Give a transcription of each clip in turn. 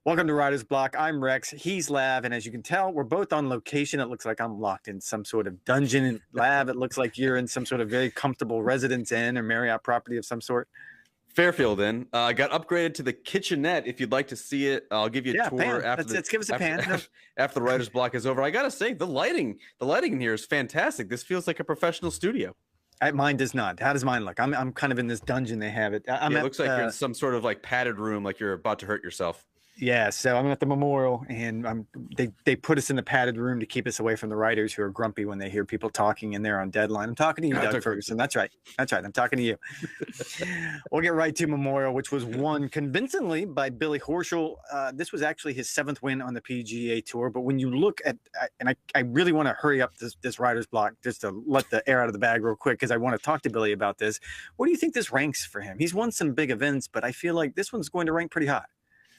Welcome to Writer's Block. I'm Rex. He's Lav. And as you can tell, we're both on location. It looks like I'm locked in some sort of dungeon. And Lav, it looks like you're in some sort of very comfortable Residence Inn or Marriott property of some sort. Fairfield Inn. I got upgraded to the kitchenette. If you'd like to see it, I'll give you a tour after. Let's give us a pan. After the Writer's Block is over. I gotta say, the lighting in here is fantastic. This feels like a professional studio. Mine does not. How does mine look? I'm kind of in this dungeon. They have it. It looks like you're in some sort of like padded room, like you're about to hurt yourself. Yeah, so I'm at the memorial, and they put us in the padded room to keep us away from the writers who are grumpy when they hear people talking and they're on deadline. I'm talking to you, Doug Ferguson. That's right. I'm talking to you. We'll get right to memorial, which was won convincingly by Billy Horschel. This was actually his 7th win on the PGA Tour. But when you look at, and I really want to hurry up this Writer's Block just to let the air out of the bag real quick because I want to talk to Billy about this. What do you think this ranks for him? He's won some big events, but I feel like this one's going to rank pretty high.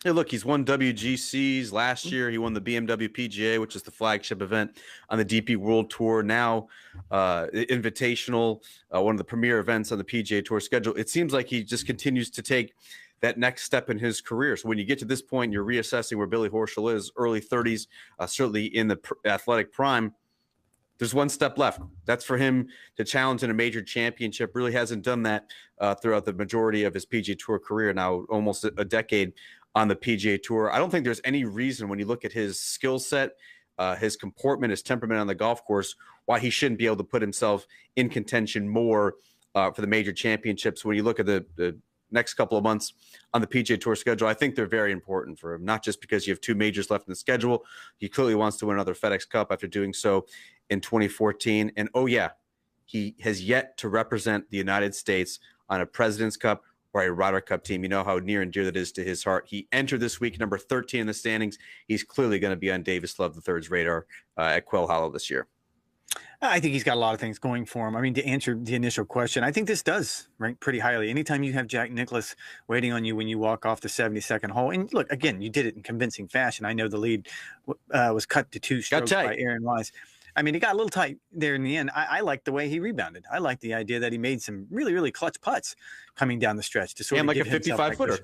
Hey, look, he's won WGCs last year. He won the BMW PGA, which is the flagship event on the DP World Tour. Now, Invitational, one of the premier events on the PGA Tour schedule. It seems like he just continues to take that next step in his career. So when you get to this point, you're reassessing where Billy Horschel is, early 30s, certainly in the athletic prime. There's one step left. That's for him to challenge in a major championship. Really hasn't done that throughout the majority of his PGA Tour career, now almost a decade on the PGA Tour. I don't think there's any reason when you look at his skill set, his comportment, his temperament on the golf course, why he shouldn't be able to put himself in contention more for the major championships. When you look at the next couple of months on the PGA Tour schedule, I think they're very important for him, not just because you have 2 majors left in the schedule. He clearly wants to win another FedEx Cup after doing so in 2014. And oh yeah, he has yet to represent the United States on a President's Cup or a Ryder Cup team. You know how near and dear that is to his heart. He entered this week number 13 in the standings. He's clearly going to be on Davis Love III's radar at Quail Hollow this year. I think he's got a lot of things going for him. I mean, to answer the initial question, I think this does rank pretty highly. Anytime you have Jack Nicklaus waiting on you when you walk off the 72nd hole, and look, again, you did it in convincing fashion. I know the lead was cut to 2 strokes by Aaron Wise. I mean, it got a little tight there in the end. I like the way he rebounded. I like the idea that he made some really, really clutch putts coming down the stretch to sort of like give a 55-footer.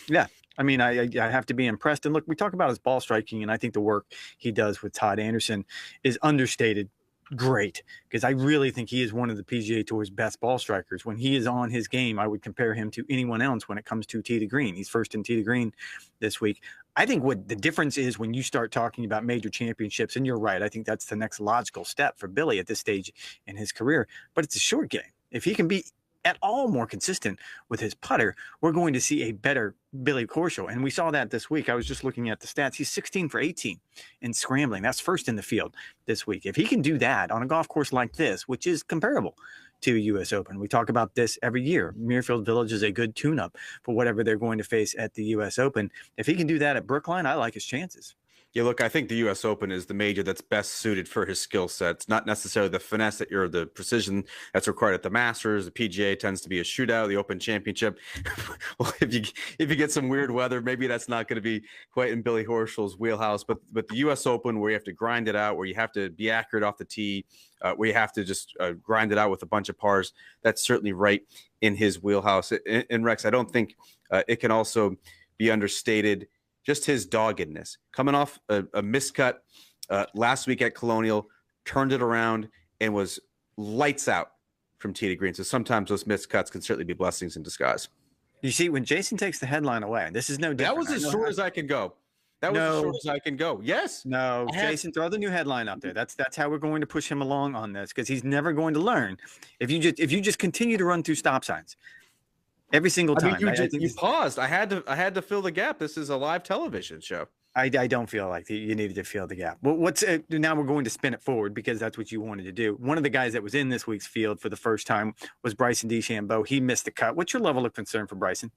Yeah. I mean, I have to be impressed. And look, we talk about his ball striking, and I think the work he does with Todd Anderson is understated great, because I really think he is one of the PGA Tour's best ball strikers. When he is on his game, I would compare him to anyone else when it comes to tee to green. He's first in tee to green this week. I think what the difference is when you start talking about major championships, and you're right, I think that's the next logical step for Billy at this stage in his career, but it's a short game. If he can be at all more consistent with his putter, we're going to see a better Billy Horschel. And we saw that this week. I was just looking at the stats. He's 16 for 18 in scrambling. That's first in the field this week. If he can do that on a golf course like this, which is comparable to US Open, we talk about this every year. Muirfield Village is a good tune-up for whatever they're going to face at the US Open. If he can do that at Brookline, I like his chances. Yeah, look, I think the U.S. Open is the major that's best suited for his skill sets, not necessarily the finesse or the precision that's required at the Masters. The PGA tends to be a shootout. The Open Championship, well, if you get some weird weather, maybe that's not going to be quite in Billy Horschel's wheelhouse. But the U.S. Open, where you have to grind it out, where you have to be accurate off the tee, where you have to just grind it out with a bunch of pars, that's certainly right in his wheelhouse. And Rex, I don't think it can also be understated just his doggedness. Coming off a miscut last week at Colonial, turned it around and was lights out from tee to green. So sometimes those miscuts can certainly be blessings in disguise. You see, when Jason takes the headline away, this is no different. That was as short as I can go. That was as short as I can go. Yes. No, Jason, throw the new headline up there. That's how we're going to push him along on this, because he's never going to learn if you just continue to run through stop signs. Every single time. I mean, you paused. I had to fill the gap. This is a live television show. I don't feel like you needed to fill the gap. Well, now we're going to spin it forward, because that's what you wanted to do. One of the guys that was in this week's field for the first time was Bryson DeChambeau. He missed the cut. What's your level of concern for Bryson?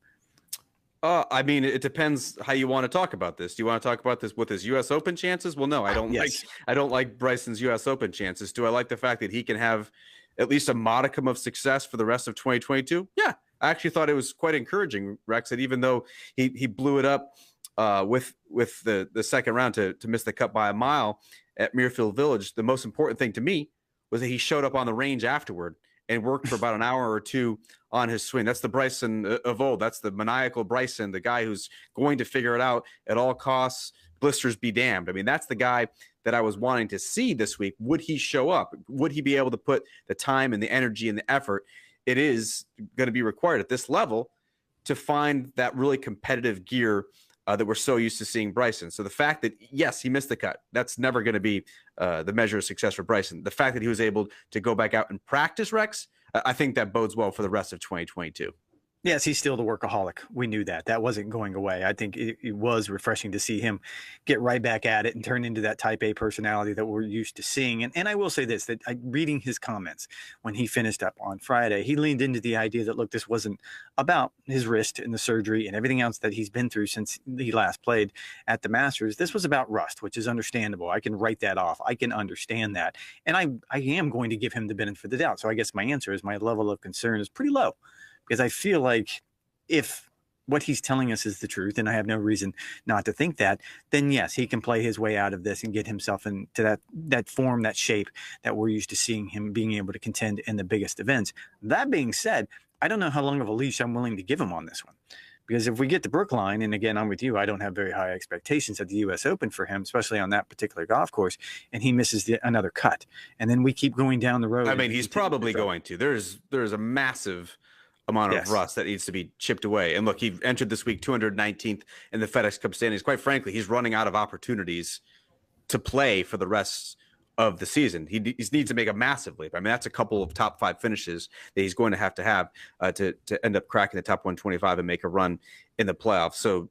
I mean, it depends how you want to talk about this. Do you want to talk about this with his U.S. Open chances? Well, no, I don't like Bryson's U.S. Open chances. Do I like the fact that he can have at least a modicum of success for the rest of 2022? Yeah. I actually thought it was quite encouraging, Rex, that even though he blew it up with the second round to miss the cut by a mile at Muirfield Village, the most important thing to me was that he showed up on the range afterward and worked for about an hour or two on his swing. That's the Bryson of old. That's the maniacal Bryson, the guy who's going to figure it out at all costs. Blisters be damned. I mean, that's the guy that I was wanting to see this week. Would he show up? Would he be able to put the time and the energy and the effort it is going to be required at this level to find that really competitive gear that we're so used to seeing Bryson? So the fact that, yes, he missed the cut, that's never going to be the measure of success for Bryson. The fact that he was able to go back out and practice, Rex, I think that bodes well for the rest of 2022. Yes, he's still the workaholic. We knew that. That wasn't going away. I think it was refreshing to see him get right back at it and turn into that type A personality that we're used to seeing. And I will say this, that reading his comments when he finished up on Friday, he leaned into the idea that, look, this wasn't about his wrist and the surgery and everything else that he's been through since he last played at the Masters. This was about rust, which is understandable. I can write that off. I can understand that. And I am going to give him the benefit of the doubt. So I guess my answer is my level of concern is pretty low. Because I feel like if what he's telling us is the truth, and I have no reason not to think that, then yes, he can play his way out of this and get himself into that form, that shape that we're used to seeing him being able to contend in the biggest events. That being said, I don't know how long of a leash I'm willing to give him on this one. Because if we get to Brookline, and again, I'm with you, I don't have very high expectations at the US Open for him, especially on that particular golf course, and he misses another cut. And then we keep going down the road. I mean, he's probably going to. There's a massive amount of rust that needs to be chipped away. And look, he entered this week 219th in the FedEx Cup standings. Quite frankly, he's running out of opportunities to play for the rest of the season. He needs to make a massive leap. I mean, that's a couple of top 5 finishes that he's going to have to end up cracking the top 125 and make a run in the playoffs. So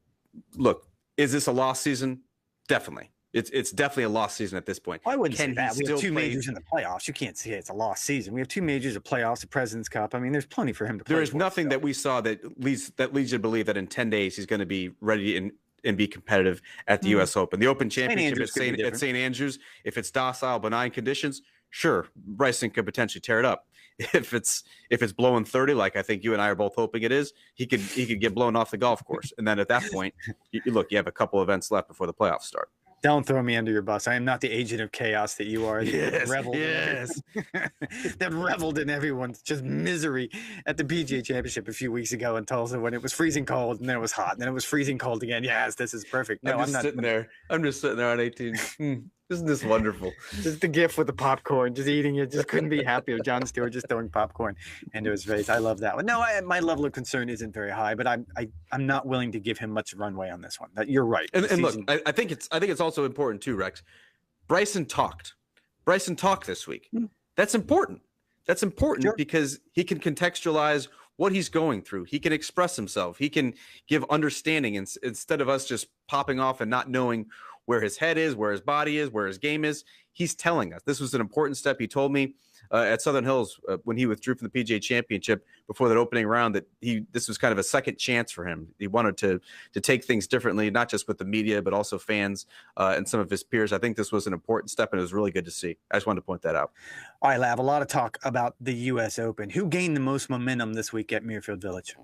look, is this a lost season? Definitely. It's definitely a lost season at this point. I wouldn't say that. We have 2 majors in the playoffs. You can't say it's a lost season. We have 2 majors of playoffs, the President's Cup. I mean, there's plenty for him to play. There is nothing that we saw that leads you to believe that in 10 days he's going to be ready and be competitive at the U.S. Open. The Open Championship at St. Andrews, if it's docile, benign conditions, sure, Bryson could potentially tear it up. If it's blowing 30, like I think you and I are both hoping it is, he could get blown off the golf course. And then at that point, you have a couple events left before the playoffs start. Don't throw me under your bus. I am not the agent of chaos that you are. Yes, that reveled in everyone's just misery at the PGA Championship a few weeks ago in Tulsa when it was freezing cold and then it was hot and then it was freezing cold again. Yes, this is perfect. No, I'm not sitting there. I'm just sitting there on 18. Isn't this wonderful? Just the gift with the popcorn, just eating it. Just couldn't be happier. John Stewart just throwing popcorn into his face. I love that one. No, my level of concern isn't very high, but I'm not willing to give him much runway on this one. You're right. And look, I think it's also important too, Rex. Bryson talked this week. That's important. That's important because he can contextualize what he's going through. He can express himself. He can give understanding instead of us just popping off and not knowing where his head is, where his body is, where his game is. He's telling us. This was an important step. He told me at Southern Hills when he withdrew from the PGA Championship before that opening round that this was kind of a second chance for him. He wanted to take things differently, not just with the media, but also fans and some of his peers. I think this was an important step, and it was really good to see. I just wanted to point that out. All right, Lav, a lot of talk about the U.S. Open. Who gained the most momentum this week at Muirfield Village?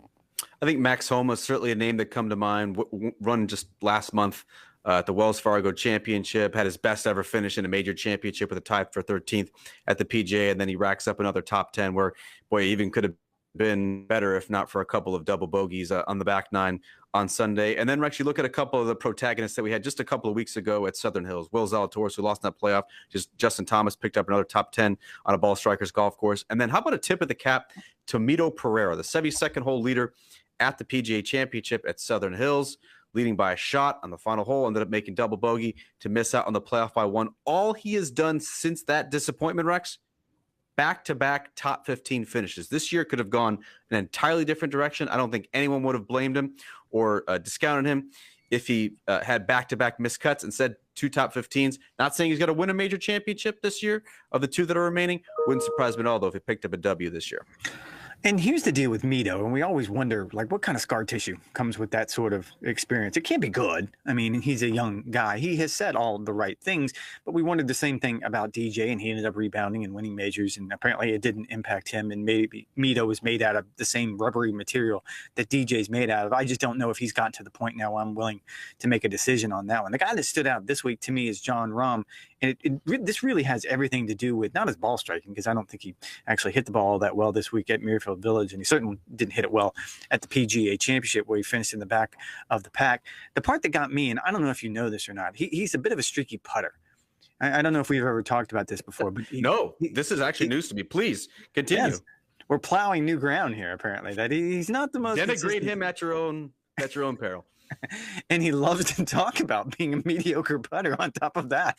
I think Max Homa is certainly a name that come to mind. Run just last month at the Wells Fargo Championship, had his best ever finish in a major championship with a tie for 13th at the PGA, and then he racks up another top 10 where, boy, even could have been better if not for a couple of double bogeys on the back nine on Sunday. And then, Rex, you look at a couple of the protagonists that we had just a couple of weeks ago at Southern Hills. Will Zalatoris, who lost in that playoff. Just Justin Thomas picked up another top 10 on a Ball Strikers golf course. And then how about a tip of the cap to Mito Pereira, the 72nd hole leader at the PGA Championship at Southern Hills, leading by a shot on the final hole, ended up making double bogey to miss out on the playoff by 1. All he has done since that disappointment, Rex, back-to-back top 15 finishes. This year could have gone an entirely different direction. I don't think anyone would have blamed him or discounted him if he had back-to-back miscuts and said 2 top 15s. Not saying he's going to win a major championship this year of the 2 that are remaining. Wouldn't surprise me at all, though, if he picked up a W this year. And here's the deal with Mito, and we always wonder, like, what kind of scar tissue comes with that sort of experience? It can't be good. I mean, he's a young guy. He has said all the right things, but we wondered the same thing about DJ, and he ended up rebounding and winning majors, and apparently it didn't impact him, and maybe Mito was made out of the same rubbery material that DJ's made out of. I just don't know if he's gotten to the point now where I'm willing to make a decision on that one. The guy that stood out this week to me is Jon Rahm, and this really has everything to do with not his ball striking, because I don't think he actually hit the ball that well this week at Muirfield Village, and he certainly didn't hit it well at the PGA Championship where he finished in the back of the pack. The part that got me, and I don't know if you know this or not, he's a bit of a streaky putter. I don't know if we've ever talked about this before, but this is actually news to me. Please continue. Yes, we're plowing new ground here. Apparently, that he's not the most. Denigrate him at your own peril. And he loves to talk about being a mediocre putter. On top of that.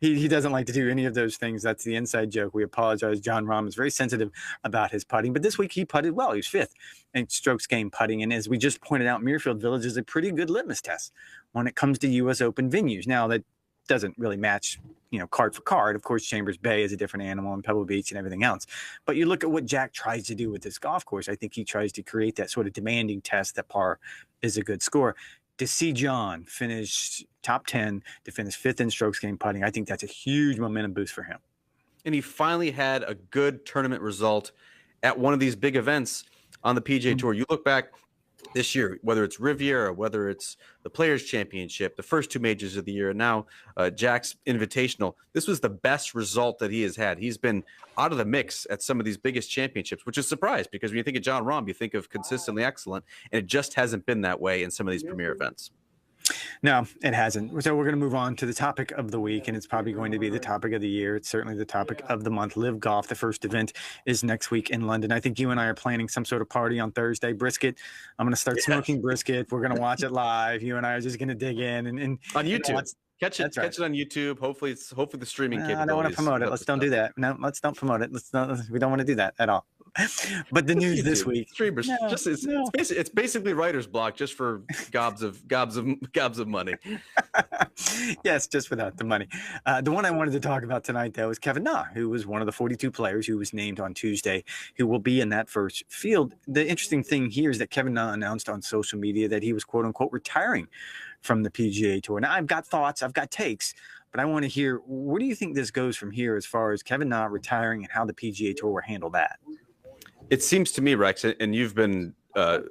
He doesn't like to do any of those things. That's the inside joke. We apologize. Jon Rahm is very sensitive about his putting, but this week he putted well. He was 5th in strokes gained putting, and as we just pointed out, Muirfield Village is a pretty good litmus test when it comes to U.S. Open venues. Now, that doesn't really match, card for card. Of course, Chambers Bay is a different animal, and Pebble Beach and everything else. But you look at what Jack tries to do with this golf course. I think he tries to create that sort of demanding test that par is a good score. To see John finish top 10, to finish 5th in strokes gained putting, I think that's a huge momentum boost for him. And he finally had a good tournament result at one of these big events on the PGA Tour. You look back this year, whether it's Riviera, whether it's the Players Championship, the first 2 majors of the year, and now Jack's Invitational, this was the best result that he has had. He's been out of the mix at some of these biggest championships, which is a surprise because when you think of Jon Rahm, you think of consistently excellent, and it just hasn't been that way in some of these premier events. No, it hasn't. So we're going to move on to the topic of the week, and it's probably going to be the topic of the year. It's certainly the topic of the month. Live Golf, the first event, is next week in London. I think you and I are planning some sort of party on Thursday. Brisket. I'm going to start smoking brisket. We're going to watch it live. You and I are just going to dig in and on YouTube. Catch it on YouTube. Hopefully the streaming capabilities. I don't want to promote it. Let's don't do that. No, let's don't promote it. We don't want to do that at all. But the news this week, streamers, it's basically writer's block just for gobs of money. Yes, just without the money. The one I wanted to talk about tonight, though, is Kevin Na, who was one of the 42 players who was named on Tuesday, who will be in that first field. The interesting thing here is that Kevin Na announced on social media that he was quote unquote retiring from the PGA Tour. Now, I've got thoughts, I've got takes, but I want to hear, where do you think this goes from here as far as Kevin Na retiring and how the PGA Tour will handle that? It seems to me, Rex, and you've been kind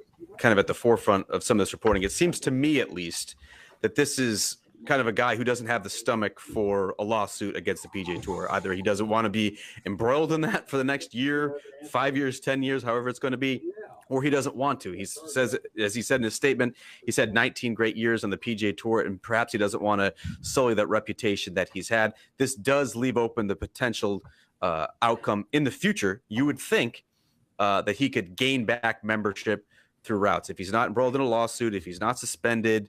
of at the forefront of some of this reporting, it seems to me at least that this is kind of a guy who doesn't have the stomach for a lawsuit against the PGA Tour. Either he doesn't want to be embroiled in that for the next year, 5 years, 10 years, however it's going to be, or he doesn't want to. He says, as he said in his statement, he's had 19 great years on the PGA Tour, and perhaps he doesn't want to sully that reputation that he's had. This does leave open the potential outcome in the future. You would think that he could gain back membership through routes. If he's not embroiled in a lawsuit, if he's not suspended,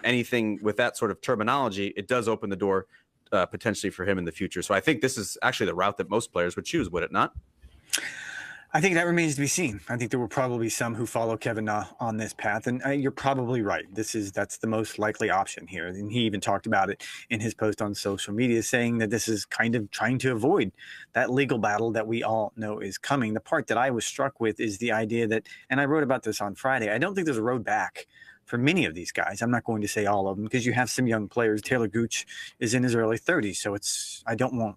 anything with that sort of terminology, it does open the door potentially for him in the future. So I think this is actually the route that most players would choose, would it not? I think that remains to be seen. I think there will probably some who follow Kevin Na on this path, and you're probably right. That's the most likely option here. And he even talked about it in his post on social media, saying that this is kind of trying to avoid that legal battle that we all know is coming. The part that I was struck with is the idea that, and I wrote about this on Friday, I don't think there's a road back for many of these guys. I'm not going to say all of them because you have some young players. Taylor Gooch is in his early 30s. So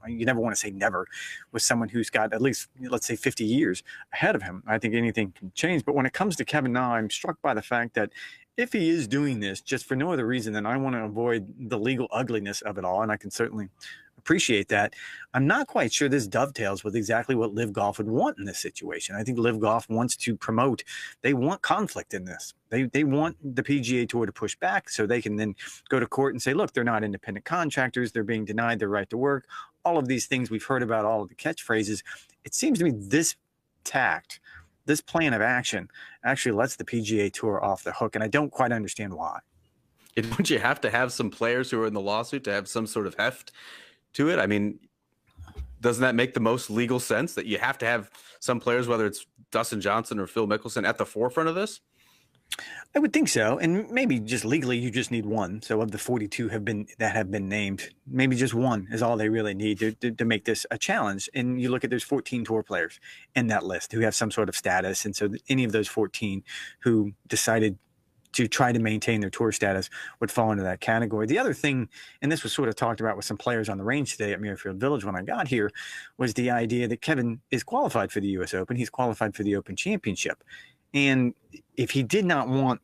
you never want to say never with someone who's got at least, let's say 50 years ahead of him. I think anything can change. But when it comes to Kevin Na, I'm struck by the fact that if he is doing this just for no other reason than I want to avoid the legal ugliness of it all, and I can certainly appreciate that, I'm not quite sure this dovetails with exactly what Live Golf would want in this situation. I think Live Golf wants to promote, they want conflict in this. They want the PGA Tour to push back so they can then go to court and say, look, they're not independent contractors, they're being denied their right to work. All of these things we've heard about, all of the catchphrases. It seems to me this plan of action actually lets the PGA Tour off the hook, and I don't quite understand why. Don't you have to have some players who are in the lawsuit to have some sort of heft to it? I mean, doesn't that make the most legal sense that you have to have some players, whether it's Dustin Johnson or Phil Mickelson, at the forefront of this? I would think so, and maybe just legally you just need one. So of the 42 have been named, maybe just one is all they really need to make this a challenge. And you look at there's 14 tour players in that list who have some sort of status, and so any of those 14 who decided to try to maintain their tour status would fall into that category. The other thing, and this was sort of talked about with some players on the range today at Muirfield Village when I got here, was the idea that Kevin is qualified for the US Open. He's qualified for the Open Championship. And if he did not want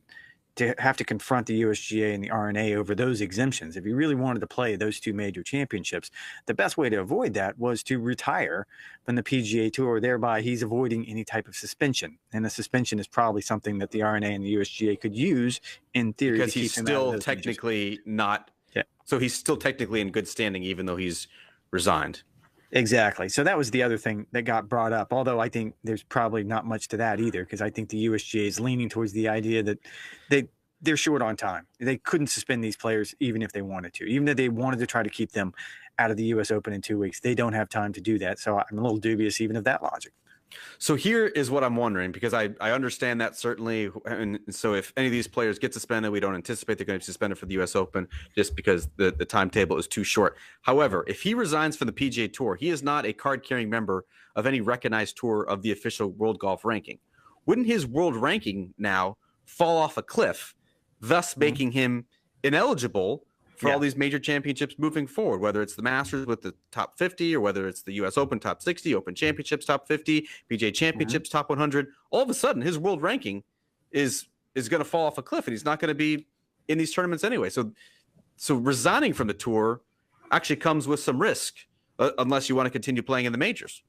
to have to confront the USGA and the RNA over those exemptions, if he really wanted to play those two major championships, the best way to avoid that was to retire from the PGA Tour. Thereby, he's avoiding any type of suspension. And a suspension is probably something that the RNA and the USGA could use in theory because to he's keep him still out of technically not. Yeah. So he's still technically in good standing, even though he's resigned. Exactly. So that was the other thing that got brought up, although I think there's probably not much to that either, because I think the USGA is leaning towards the idea that they're short on time. They couldn't suspend these players even if they wanted to. Even if they wanted to try to keep them out of the US Open in 2 weeks, they don't have time to do that. So I'm a little dubious even of that logic. So here is what I'm wondering, because I understand that certainly. And so if any of these players get suspended, we don't anticipate they're going to be suspended for the US Open just because the timetable is too short. However, if he resigns from the PGA Tour, he is not a card-carrying member of any recognized tour of the official World Golf Ranking. Wouldn't his world ranking now fall off a cliff, thus making him ineligible for all these major championships moving forward, whether it's the Masters with the top 50 or whether it's the US Open top 60, Open Championships top 50, PGA Championships top 100. All of a sudden, his world ranking is going to fall off a cliff, and he's not going to be in these tournaments anyway. So resigning from the tour actually comes with some risk, unless you want to continue playing in the majors.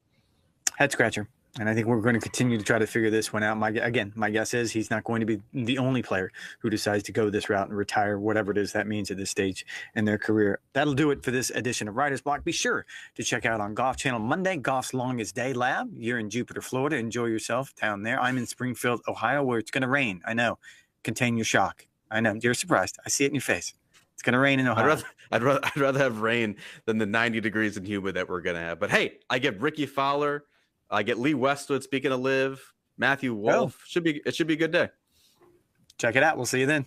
Head scratcher. And I think we're going to continue to try to figure this one out. My guess is he's not going to be the only player who decides to go this route and retire, whatever it is that means at this stage in their career. That'll do it for this edition of Writer's Block. Be sure to check out on Golf Channel Monday, Golf's Longest Day Lab. You're in Jupiter, Florida. Enjoy yourself down there. I'm in Springfield, Ohio, where it's going to rain. I know. Contain your shock. I know. You're surprised. I see it in your face. It's going to rain in Ohio. I'd rather have rain than the 90 degrees and humid that we're going to have. But hey, I get Ricky Fowler. I get Lee Westwood. Speaking of Liv, Matthew Wolff. It should be a good day. Check it out. We'll see you then.